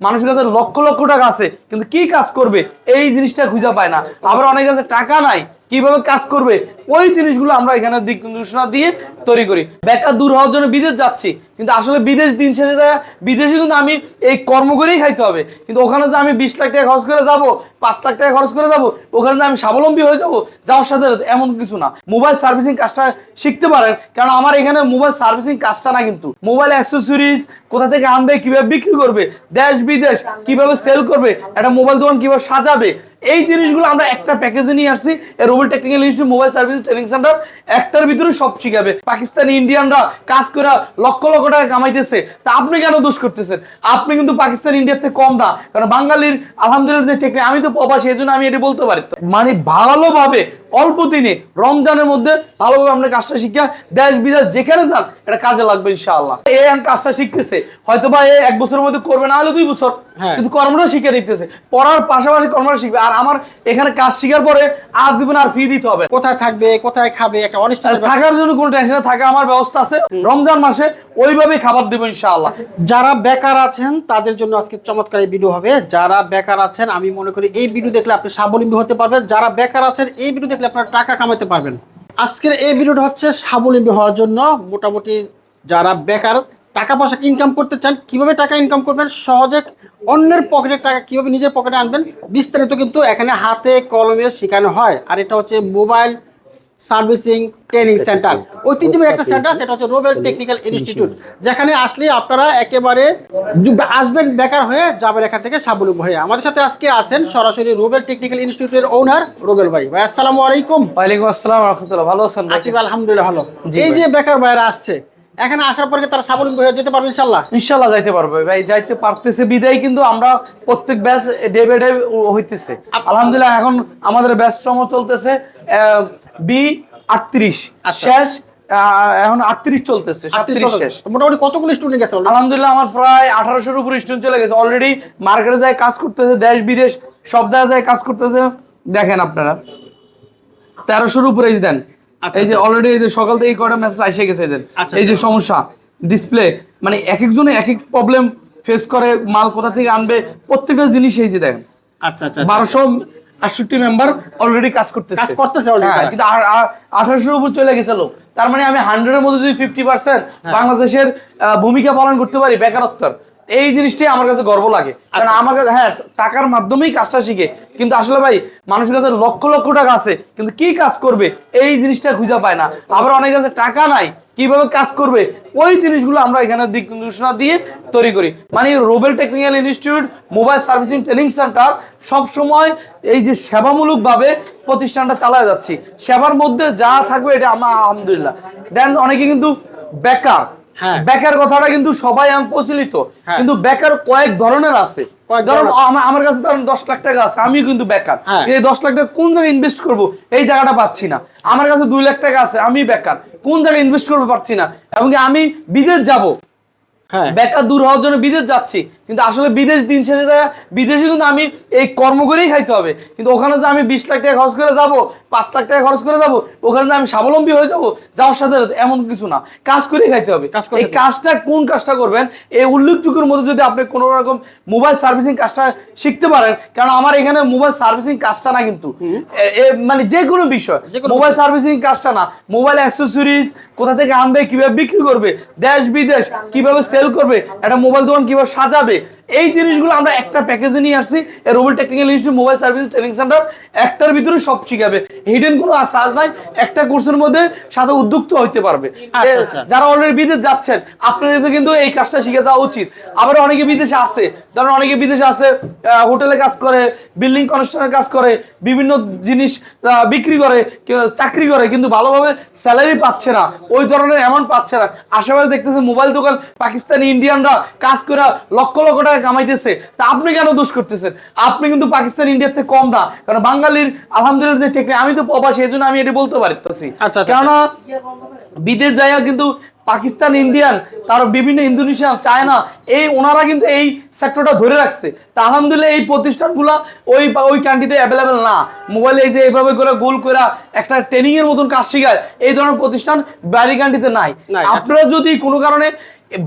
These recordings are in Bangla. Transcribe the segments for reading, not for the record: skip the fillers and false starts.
মানুষের কাছে লক্ষ লক্ষ টাকা আছে কিন্তু কি কাজ করবে এই জিনিসটা খুঁজে পায় না। আবার অনেক কাছে টাকা নাই, কিভাবে কাজ করবে ওই জিনিসগুলো আমরা এখানে দিক নির্দেশনা দিয়ে তৈরি করি। বেকার দূর হওয়ার জন্য বিদেশ যাচ্ছি, কিন্তু আসলে বিদেশ দিন শেষে যায় বিদেশে কিন্তু আমি এই কর্ম করেই খাইতে হবে। কিন্তু ওখানে যে আমি 20 লাখ টাকা খরচ করে যাব, 5 লাখ টাকা খরচ করে যাব, ওখানে যে আমি স্বাবলম্বী হয়ে যাব যাওয়ার সাথে এমন কিছু না। মোবাইল সার্ভিসিং কাজটা শিখতে পারেন, কারণ আমার এখানে মোবাইল সার্ভিসিং কাজটা না, কিন্তু মোবাইল অ্যাক্সেসরিজ কোথা থেকে আনবে, কিভাবে বিক্রি করবে, দেশ বিদেশ কিভাবে সেল করবে, একটা মোবাইল দোকান কিভাবে সাজাবে, এই জিনিসগুলো আমরা একটা প্যাকেজে নিয়ে আসছি। Rubel technical institute mobile service training centre একটার ভিতরে সব শিখাবে। পাকিস্তানি ইন্ডিয়ানরা কাজ করে লক্ষ লক্ষ টাকা কামাইতেছে, তা আপনি কেন দোষ করতেছেন? আপনি কিন্তু পাকিস্তান ইন্ডিয়ার থেকে কম না, কারণ বাঙালির আলহামদুলিল্লাহ যে টেকনিক, আমি তো প্রবাসী এই জন্য আমি এটা বলতে পারি। মানে ভালোভাবে অল্প দিনে রমজানের মধ্যে ভালোভাবে আমরা কাজটা শিখা দেশ বিদেশ যেখানে যান এটা কাজে লাগবে ইনশাআল্লাহ। এই কাজটা শিখতেছে হয়তো বা 1 বছরের মধ্যে করবে, না হলে 2 বছর, কিন্তু কর্মটা শিখে নিতেছে, পড়ার পাশাপাশি কর্মটা শিখবে। আর আমার এখানে কাজ শিখার পরে আজীবন আর ফি দিতে হবে। কোথায় থাকবে, কোথায় খাবে, একটা অনিশ্চিত থাকার জন্য কোনো টেনশন থাকা আমার ব্যবস্থা আছে। রমজান মাসে ওইভাবে খাবার দেবো ইনশাআল্লাহ। যারা বেকার আছেন তাদের জন্য আজকে চমৎকার এই ভিডিও হবে। যারা বেকার আছেন আমি মনে করি এই ভিডিও দেখলে আপনি স্বাবলম্বী হতে পারবেন। যারা বেকার আছেন এই ভিডিও দেখলে আপনারা টাকা কামাতে পারবেন। আজকের এই ভিডিওটা হচ্ছে স্বাবলম্বী হওয়ার জন্য। মোটামুটি যারা বেকার টাকা পয়সা ইনকাম করতে চান, কিভাবে টাকা ইনকাম করবেন, সহজে অন্যের পকেটের টাকা কিভাবে নিজের পকেটে আনবেন, বিস্তারিত কিন্তু এখানে হাতে কলমে শেখানো হয়। আর এটা হচ্ছে মোবাইল সার্ভিসিং ট্রেনিং সেন্টার, ঐতিহ্যবাহী একটা সেন্টার, সেটা হচ্ছে রুবেল টেকনিক্যাল ইনস্টিটিউট, যেখানে আসলে আপনারা একেবারে আসবেন বেকার হয়ে যাবেন এখান থেকে স্বাবলম্বী হয়ে। আমাদের সাথে আজকে আছেন সরাসরি রুবেল টেকনিক্যাল ইনস্টিটিউটের ওনার রুবেল ভাই। ভাই আসসালামু আলাইকুম। ওয়ালাইকুম আসসালাম ওয়া রাহমাতুল্লাহ। ভালো আছেন? আসিফ আলহামদুলিল্লাহ ভালো। এই যে বেকার ভাইরা আসছে, এখানে আসার পরে তারা স্বাবলম্বী হয়ে যেতে পারবে ইনশাআল্লাহ? ইনশাআল্লাহ যাইতে পারবে ভাই, যাইতে পারতেছে বিদায় কিন্তু আমরা প্রত্যেক ব্যাচ ডে বাই ডে হইতেছে আলহামদুলিল্লাহ। এখন আমাদের ব্যাচ সময় চলতেছে B38 শেষ, এখন 38 চলতেছে, 37 শেষ। মোটামুটি কতগুলো স্টুডেন্ট গেছে আলহামদুলিল্লাহ আমার প্রায় 1800-এর উপর স্টুডেন্ট চলে গেছে অলরেডি। মার্কেটে যায় কাজ করতেছে, দেশ বিদেশ সব জায়গায় কাজ করতেছে। দেখেন আপনারা 1300-এর উপরে দেন। এই যে অলরেডি এই যে সকাল থেকে এই কয়টা মেসেজ এসে গেছে। এই যে সমস্যা ডিসপ্লে, মানে এক একজনে এক এক প্রবলেম ফেস করে, মাল কোথা থেকে আনবে প্রত্যেকটা জিনিস এই যে দেখেন। আচ্ছা আচ্ছা 1268 মেম্বার অলরেডি কাজ করতেছে কিন্তু 1800-এর উপর চলে গেছে লোক। তার মানে আমি 100-এর মধ্যে যদি 50% বাংলাদেশের ভূমিকা পালন করতে পারি বেকারত্বের, এই জিনিসটাই আমার কাছে গর্ব লাগে। কারণ আমার কাছে টাকার মাধ্যমেই কাজটা শিখে, কিন্তু আসলে ভাই মানুষের কাছে লক্ষ লক্ষ টাকা আছে কিন্তু কি কাজ করবে এই জিনিসটা খুঁজে পায় না। আবার অনেক কাছে টাকা নাই, কিভাবে কাজ করবে ওই জিনিসগুলো আমরা এখানে দিক নির্দেশনা দিয়ে তৈরি করি। মানে Rubel technical institute mobile servicing training centre সবসময় এই যে সেবামূলক ভাবে প্রতিষ্ঠানটা চালায় যাচ্ছি। সেবার মধ্যে যা থাকবে এটা আমার আলহামদুলিল্লাহ। দেন অনেকে কিন্তু বেকার, বেকার কথাটা কিন্তু সবাই প্রচলিত, কিন্তু বেকার কয়েক ধরনের আছে। ধরুন আমার কাছে 10 লাখ টাকা আছে, আমিও কিন্তু বেকার। এই 10 লাখ টাকা কোন জায়গায় ইনভেস্ট করব এই জায়গাটা পাচ্ছি না। আমার কাছে 2 লাখ টাকা আছে, আমি বেকার, কোন জায়গায় ইনভেস্ট করবো পাচ্ছি না। এবং আমি বিদেশ যাব, বেকার দূর হওয়ার জন্য বিদেশ যাচ্ছি, কিন্তু আসলে বিদেশ দিন শেষে যায় বিদেশে কিন্তু আমি এই কর্ম করেই খাইতে হবে। কিন্তু ওখানে যে আমি 20 লাখ টাকা খরচ করে যাব, 5 লাখ টাকা খরচ করে যাব, ওখানে যে আমি স্বাবলম্বী হয়ে যাব যাওয়ার সাথে এমন কিছু না, কাজ করেই খাইতে হবে। এই কাজটা কোন কাজটা করবেন এই উল্লেখযোগ্যের মধ্যে যদি আপনি কোনো রকম মোবাইল সার্ভিসিং কাজটা শিখতে পারেন, কারণ আমার এখানে মোবাইল সার্ভিসিং কাজটা না, কিন্তু মানে যে কোনো বিষয় মোবাইল সার্ভিসিং কাজটা না, মোবাইল অ্যাক্সেসরিজ কোথা থেকে আনবে, কিভাবে বিক্রি করবে, দেশ বিদেশ কিভাবে সেল করবে, একটা মোবাইল দোকান কিভাবে সাজাবে, এই জিনিসগুলো আমরা একটা প্যাকেজে নিয়ে আসছি। Rubel technical institute mobile service training centre একটার ভিতরে সব শিখাবে, হিডেন কোনো সাজ নাই। একটা কোর্সের মধ্যে সাথে উদ্যুক্ত হইতে পারবে। যারা অলরেডি বিদেশ যাচ্ছেন আপনাদের কিন্তু এই কাজটা শিখে যাওয়া উচিত। আবার অনেকে বিদেশে আছে, ধরেন অনেকে বিদেশে আছে হোটেলে কাজ করে, বিল্ডিং কনস্ট্রাকশনের কাজ করে, বিভিন্ন জিনিস বিক্রি করে, চাকরি করে, কিন্তু ভালোভাবে স্যালারি পাচ্ছে না, ওই ধরনের অ্যামাউন্ট পাচ্ছে না। আশেপাশে দেখতেছে মোবাইল দোকান পাকিস্তানি ইন্ডিয়ানরা কাজ করে লক্ষ লক্ষ টাকা কামাইতেছে, তা আপনি কেন দোষ করতেছেন? আপনি কিন্তু পাকিস্তান ইন্ডিয়ার থেকে কম না, কারণ বাঙালির আলহামদুলিল্লাহ যে টেকনিক, আমি তো প্রবাসী এই জন্য আমি এটা বলতে পারতেছি। কেননা বিদেশ যাইয়া কিন্তু পাকিস্তান ইন্ডিয়ান, তার বিভিন্ন ইন্দোনেশিয়া চায়না এই ওনারা কিন্তু এই সেক্টরটা ধরে রাখছে। তা আলহামদুলিল্লাহ এই প্রতিষ্ঠানগুলো ওই কান্ট্রিতে অ্যাভেলেবেল না। মোবাইলে এই যে এইভাবে করে গোল করে একটা ট্রেনিং এর মতন কাজ শেখায়, এই ধরনের প্রতিষ্ঠান বাইরের কান্ট্রিতে নাই। আপনারা যদি কোনো কারণে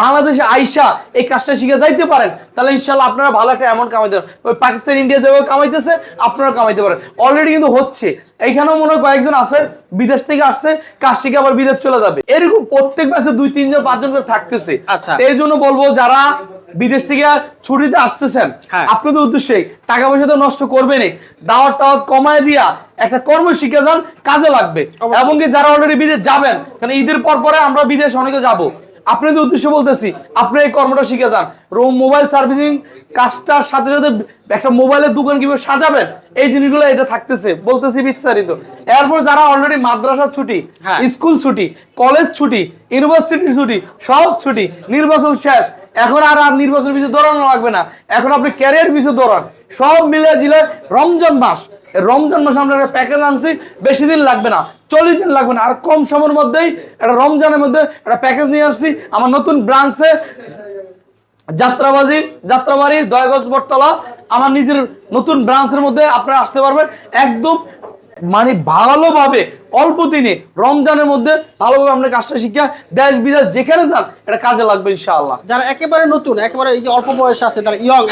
বাংলাদেশে আইসা এই কাজটা শিখে যাইতে পারেন, তাহলে ইনশাল্লাহ আপনারা ভালো একটা অ্যামাউন্ট কামাইতে পারেন। ওই পাকিস্তান ইন্ডিয়া যেভাবে কামাইতেছে আপনারা কামাইতে পারেন, অলরেডি কিন্তু হচ্ছে। এইখানেও মনে হয় কয়েকজন আছে বিদেশ থেকে আসছে, কাজ শিখে আবার বিদেশ চলে যাবে, এরকম প্রত্যেক মাসে 2-3 জন 5 জন করে থাকতেছে। আচ্ছা, এই জন্য বলবো যারা বিদেশ থেকে ছুটিতে আসতেছেন, আপনাদের উদ্দেশ্যে টাকা পয়সা তো নষ্ট করবেনই, দাওয়াত টাওয়াত কমায় দিয়া একটা কর্ম শিখে যান, কাজে লাগবে। এবং কি যারা অলরেডি বিদেশ যাবেন, কারণ ঈদের পর পরে আমরা বিদেশ অনেকে যাব, আপনাদের উদ্দেশ্যে বলতেছি আপনি এই কর্মটা শিখে যান। মোবাইল সার্ভিসিং কাজটার সাথে সাথে একটা মোবাইলের দোকান কিভাবে সাজাবেন, এই জিনিসগুলো এটা থাকতেছে, বলতেছি বিস্তারিত। এরপর যারা অলরেডি মাদ্রাসার ছুটি, স্কুল ছুটি, কলেজ ছুটি, ইউনিভার্সিটির ছুটি, সব ছুটি, নির্বাচন শেষ, এখন আর নির্বাচন পিছিয়ে দৌড়ানো লাগবে না, এখন আপনি ক্যারিয়ার পিছিয়ে দৌড়ান, সব মিলে জিলে রমজান মাস, রমজান মাসে আমরা একটা প্যাকেজ আনছি, বেশি দিন লাগবে না, 40 দিন লাগবে না, আর কম সময়ের মধ্যেই একটা রমজানের মধ্যে একটা প্যাকেজ নিয়ে আসছি আমার নতুন ব্রাঞ্চে, যাত্রাবাড়ি দয়াগঞ্জ বটতলা, আমার নিজের নতুন ব্রাঞ্চের মধ্যে আপনারা আসতে পারবেন একদম মানে ভালোভাবে, অল্প দিনে রমজানের মধ্যে ভালোভাবে আপনার কাজটা শিক্ষা দেশ বিদেশ যেখানে যান এটা কাজে লাগবে ইনশাআল্লাহ। যারা একেবারে নতুন, একেবারে এই যে অল্প বয়সে আছে, তারা ইয়ং,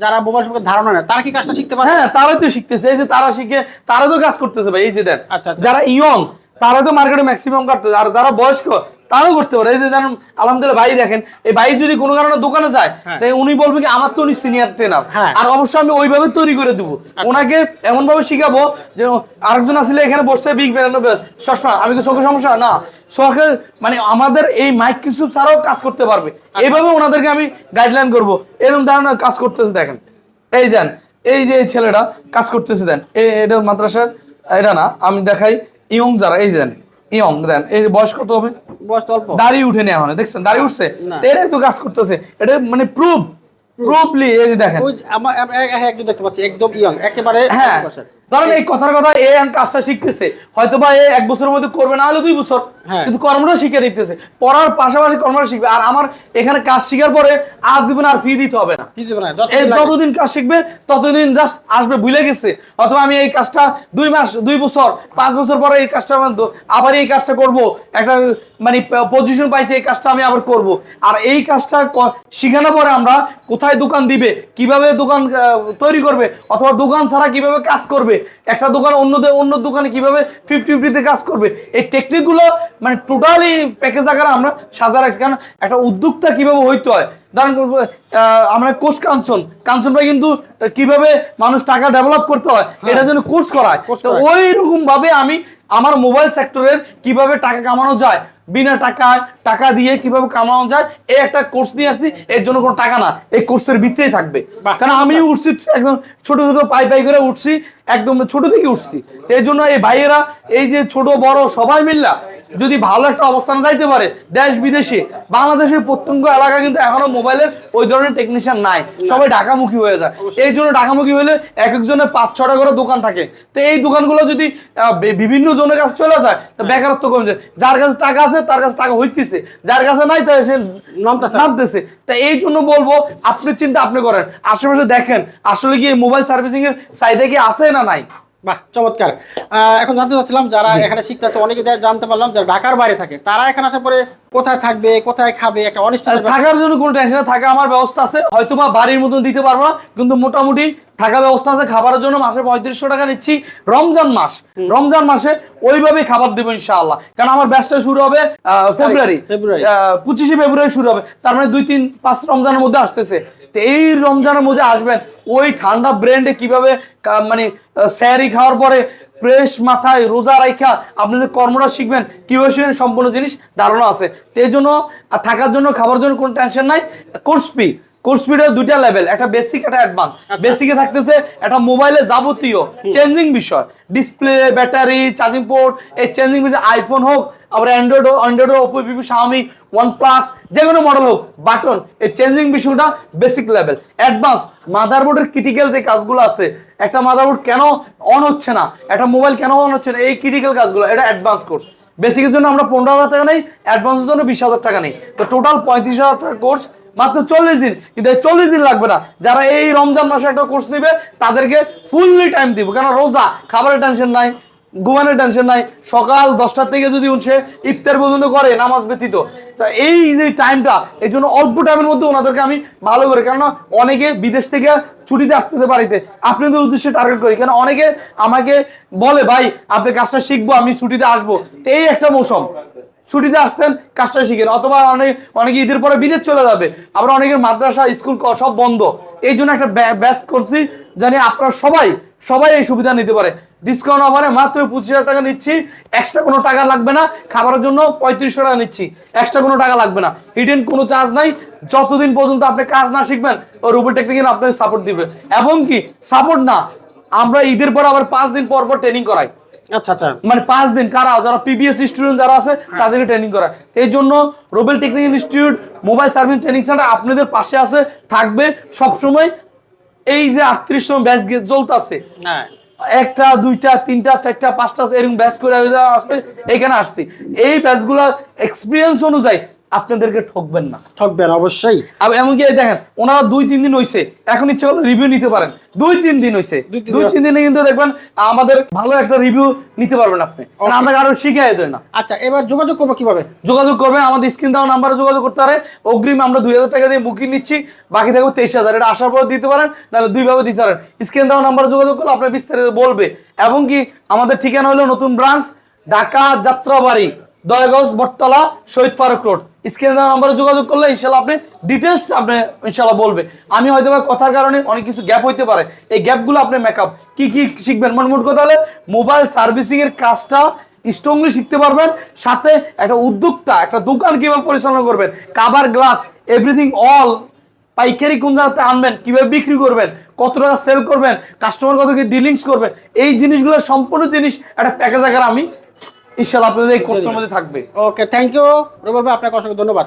যারা মোবাইল সম্পর্কে ধারণা নেই, তারা কি কাজটা শিখতে পারে? হ্যাঁ, তারা তো শিখতেছে, এই যে তারা শিখে তারা তো কাজ করতেছে ভাই, এই যে দেন। আচ্ছা, যারা ইয়ং তারা তো মার্কেটে ম্যাক্সিমাম করতেছে, আর যারা বয়স্ক তারাও করতে পারে। এই যে জানেন আলহামদুলিল্লাহ ভাই দেখেন, এই ভাই যদি কোনো কারণে দোকানে যায়, তাই উনি বলবে কি আমার তো উনি সিনিয়র ট্রেনার, আর অবশ্যই আমি ওইভাবে তৈরি করে দেবো, ওনাকে এমন ভাবে শিখাবো যে আরেকজন আসলে এখানে বসতে বিগ বেরানো সবসময় আমি কি চোখের সমস্যা না, সরকার মানে আমাদের এই মাইক কিছু ছাড়াও কাজ করতে পারবে, এইভাবে ওনাদেরকে আমি গাইডলাইন করবো। এরকম ধরনের কাজ করতেছে দেখেন, এই যান এই যে ছেলেটা কাজ করতেছে দেন, এটা মাদ্রাসার, এটা না আমি দেখাই ইয়ং যারা, এই যান ইয়ং দেন, এই বয়স কত হবে, বয়স অল্প, দাড়ি উঠে নেওয়া হয়, দেখছেন দাড়ি উঠছে, এরাই তো কাজ করতেছে, এটা মানে প্রুফলি এই যে দেখেন, আমার একজন দেখতে পাচ্ছি একদম ইয়ং একেবারে। হ্যাঁ, ধরেন এই কথার কথা এই কাজটা শিখতেছে, হয়তো বা 1 বছরের মধ্যে করবে, না হলে 2 বছর, কিন্তু কর্মটা শিখে নিতেছে, পড়ার পাশাপাশি কর্মটা শিখবে। আর আমার এখানে কাজ শিখার পরে আজীবন আর ফি দিতে হবে না, যতদিন কাজ শিখবে ততদিন জাস্ট আসবে, ভুলে গেছে, অথবা আমি এই কাজটা 2 মাস 2 বছর 5 বছর পরে এই কাজটা আবার এই কাজটা করব, একটা মানে পজিশন পাইছে, এই কাজটা আমি আবার করব। আর এই কাজটা শিখানোর পরে আমরা কোথায় দোকান দিবে, কিভাবে দোকান তৈরি করবে, অথবা দোকান ছাড়া কিভাবে কাজ করবে, একটা দোকান অন্য দোকানে কিভাবে 50-50 কাজ করবে, এই টেকনিক গুলো মানে টোটালি প্যাকেজ আকারে আমরা সাজা রাখছি। কারণ একটা উদ্যোক্তা কিভাবে হইতে হয়, ধরেন আমরা কোর্স কাঞ্চন ভাই কিন্তু কিভাবে মানুষ টাকা ডেভেলপ করতে হয় এটার জন্য কোর্স করায়, ওই রকম ভাবে আমি আমার মোবাইল সেক্টরের কিভাবে টাকা কামানো যায়, বিনা টাকা দিয়ে কিভাবে কামানো যায়, এই একটা কোর্স নিয়ে আসছি। এর জন্য কোনো টাকা না, এই কোর্সের ভিত্তিতেই থাকবে। কারণ আমি উঠছি একদম ছোট পাই করে উঠছি, একদম ছোট থেকে উঠছি। এই জন্য এই ভাইয়েরা এই যে ছোট বড় সবাই মিল্লা যদি ভালো একটা অবস্থানে যাইতে পারে দেশ বিদেশে, বাংলাদেশের প্রত্যন্ত এলাকা কিন্তু এখনো মোবাইলের ওই ধরনের টেকনিশিয়ান নাই, সবাই ঢাকামুখী হয়ে যায়। এই জন্য ঢাকামুখী হলে এক একজনের 5-6টা করে দোকান থাকে, তো এই দোকানগুলো যদি বিভিন্ন জনের কাছে চলে যায় তো বেকারত্ব কমে যায়। যার কাছে টাকা আছে তার কাছে টাকা হইতেছে, যার কাছে নাই তাই সে নামতেছে। তা এই জন্য বলবো আপনি চিন্তা আপনি করেন, আশেপাশে দেখেন আসলে কি মোবাইল সার্ভিসিং এর চাহিদা কি আছে না নাই। বাহ, চমৎকার। এখন জানতে চাচ্ছিলাম যারা এখানে শিখতেছে, অনেকে জানতে পারলাম যারা ঢাকার বাইরে থাকে, তারা এখানে আসার পরে কোথায় থাকবে, কোথায় খাবে, একটা অনিশ্চিত থাকার জন্য কোনো টেনশন না, থাকা আমার ব্যবস্থা আছে, হয়তো বা বাড়ির মতন দিতে পারবো না, কিন্তু মোটামুটি থাকা ব্যবস্থা আছে। খাবারের জন্য মাসে 3500 টাকা নিচ্ছি রমজান মাসে ওইভাবে খাবার দেবো ইনশাআল্লাহ। কারণ আমার ব্যবসা শুরু হবে ফেব্রুয়ারি 25শে ফেব্রুয়ারি শুরু হবে, তার মানে 2-3-5 রমজানের মধ্যে আসতেছে। তো এই রমজানের মধ্যে আসবেন, ওই ঠান্ডা ব্রেন্ডে কিভাবে মানে স্যারি খাওয়ার পরে ফ্রেশ মাথায় রোজা রাখা আপনি যে কর্মটা শিখবেন, কিভাবে শিখবেন সম্পূর্ণ জিনিস ধারণা আছে। তো এই জন্য থাকার জন্য খাবার জন্য কোনো টেনশন নাই। কোর্স ফিডের 2টা লেভেল, একটা বেসিক একটা অ্যাডভান্স। বেসিকে থাকতেছে একটা মোবাইলে যাবতীয় চেঞ্জিং বিষয়, ডিসপ্লে, ব্যাটারি, চার্জিং পোর্ট, এই চেঞ্জিং বিষয়, আইফোন হোক আবার Android, Oppo, Vivo, Xiaomi, OnePlus, যে কোনো মডেল হোক, বাটন, এই চেঞ্জিং বিষয়টা বেসিক লেভেল। অ্যাডভান্স মাদারবোর্ডের ক্রিটিক্যাল যে কাজগুলো আছে, একটা মাদারবোর্ড কেন অন হচ্ছে না, একটা মোবাইল কেন অন হচ্ছে না, এই ক্রিটিক্যাল কাজগুলো, এটা অ্যাডভান্স কোর্স। বেসিকের জন্য আমরা 15,000 টাকা নেই, অ্যাডভান্সের জন্য 20,000 টাকা নেই, তো টোটাল 35,000 টাকার কোর্স, মাত্র 40 দিন। কিন্তু 40 দিন লাগবে না, যারা এই রমজান মাসে একটা কোর্স নেবে তাদেরকে ফুললি টাইম দিব, কেন রোজা, খাবারের টেনশন নাই, ঘুমানোর টেনশন নাই, সকাল 10টা থেকে যদি সে ইফতার পর্যন্ত করে নামাজ ব্যতীত, তা এই যে টাইমটা, এই জন্য অল্প টাইমের মধ্যে ওনাদেরকে আমি ভালো করে, কেননা অনেকে বিদেশ থেকে ছুটিতে আসতেছে বাড়িতে, আপনাদের উদ্দেশ্যে টার্গেট করি, কেন অনেকে আমাকে বলে ভাই আপনি কাজটা শিখবো, আমি ছুটিতে আসবো, এই একটা মৌসুম ছুটিতে আসছেন কাজটা শিখেন, অথবা অনেকে ঈদের পরে বিদেশ চলে যাবে, আবার অনেকের মাদ্রাসা স্কুল সব বন্ধ, এই জন্য একটা ব্যাচ করছি জানি আপনারা সবাই এই সুবিধা নিতে পারে। ডিসকাউন্ট অফারে মাত্র 25,000 টাকা নিচ্ছি, এক্সট্রা কোনো টাকা লাগবে না, খাবারের জন্য 3500 টাকা নিচ্ছি, এক্সট্রা কোনো টাকা লাগবে না, হিডেন কোনো চার্জ নাই, যতদিন পর্যন্ত আপনি কাজ না শিখবেন ও রুবেল টেকনিক্যাল আপনাকে সাপোর্ট দিবে। এবং কি সাপোর্ট না, আমরা ঈদের পর আবার 5 দিন পর ট্রেনিং করাই। আচ্ছা আচ্ছা, মানে 5 দিন যারা পিবিএস স্টুডেন্ট যারা আছে তাদেরকে ট্রেনিং করা, এই জন্য Rubel technical institute mobile service training centre আপনাদের পাশে আছে, থাকবে সব সময়। এই যে 38 নম্বর ব্যাচ চলতেছে, হ্যাঁ, 1টা 2টা 3টা 4টা 5টা এরকম ব্যাচ করে আসছে, এখানে আসছি, এই ব্যাচগুলোর এক্সপিরিয়েন্স অনুযায়ী আপনাদেরকে ঠকবেন না, ঠকবেন অবশ্যই। আর এমনকি দেখেন ওনারা 2-3 দিন হইছে, এখন ইচ্ছে করলে রিভিউ নিতে পারেন, 2-3 দিন হইছে, 2-3 দিনে কিন্তু দেখবেন আমাদের ভালো একটা রিভিউ নিতে পারবেন আপনি, কারণ আমরা আরো শিখাই দেয় না। আচ্ছা, এবার যোগাযোগ করবো কিভাবে? যোগাযোগ করবেন আমাদের স্ক্রিন দেওয়া নাম্বারে যোগাযোগ করতে পারে, অগ্রিম আমরা 2,000 টাকা দিয়ে বুকিং নিচ্ছি, বাকি থাকবে 23,000, এটা আসার পর দিতে পারেন, নাহলে দুইভাবে দিতে পারেন। স্ক্রিন দেওয়া নাম্বারে যোগাযোগ করলে আপনার বিস্তারিত বলবে। এবং কি আমাদের ঠিকানা হলো নতুন ব্রাঞ্চ ঢাকা যাত্রাবাড়ি, দয়াগঞ্জ, বটতলা, শহীদ ফারুক রোড। স্ক্রিনে দেওয়া নাম্বারে যোগাযোগ করলে ইনশাল্লাহ আপনি ডিটেলস আপনি ইনশাল্লাহ বলবে। আমি হয়তো বা কথার কারণে অনেক কিছু গ্যাপ হইতে পারে, এই গ্যাপগুলো আপনি মেকআপ কি শিখবেন, মোট কথা হলে মোবাইল সার্ভিসিং এর কাজটা স্ট্রংলি শিখতে পারবেন, সাথে একটা উদ্যোক্তা একটা দোকান কিভাবে পরিচালনা করবেন, কাভার গ্লাস এভরিথিং অল, পাইকারি কোন জায়গাতে আনবেন, কিভাবে বিক্রি করবেন, কত টাকা সেল করবেন, কাস্টমার কত কি ডিলিংস করবেন, এই জিনিসগুলো সম্পূর্ণ জিনিস একটা প্যাকেজ আকারে আমি ইনশাআল্লাহ আপনাদের এই কোর্সের মধ্যে থাকবে। ওকে, থ্যাংক ইউ রুবেল ভাই, আপনাকে অসংখ্য ধন্যবাদ।